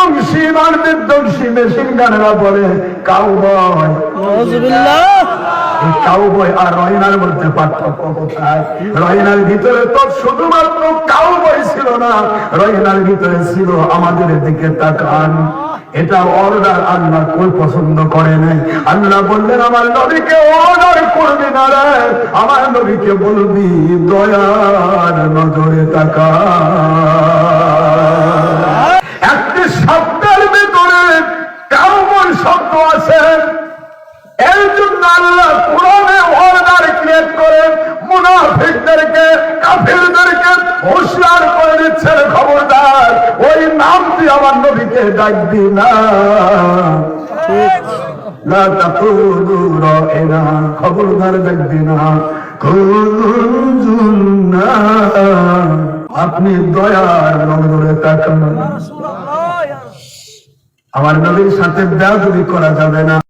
বিধ্বংসী মান বিধ্বংসী মেশিন গানেরা বলে কাউবয়। এই কাউবয় আর রহিনার মধ্যে পার্থক্য কোথায়? রহিনার ভিতরে তো শুধুমাত্র কাউবয় ছিল না, রহিনার ভিতরে ছিল আমাদের দিকে তাকান। এটা অর্ডার আল্লাহ কোন পছন্দ করে নাই। আল্লাহ বললেন আমার নবীকে অর্ডার করবি না রে, আমার নবীকে বলবি দয়ার নজরে তাকা। একটি শব্দের ভিতরে কাউবয় শব্দ আছে, এর জন্য আল্লাহ কোরআনে অর্ডার ক্রিয়েট করে মুনাফিকদেরকে কাফিরদেরকে হুঁশিয়ার করে দিচ্ছেন, খবরদার ওই নাম দিয়ে আমার নবীকে ডাকবি না। লা তাকুলু রাইনা, খবরদার ডাকবি না। কুলুনা, আপনি দয়ার নজরে তাকান। আমার নবীর সাথে বেয়াদবি করা যাবে না।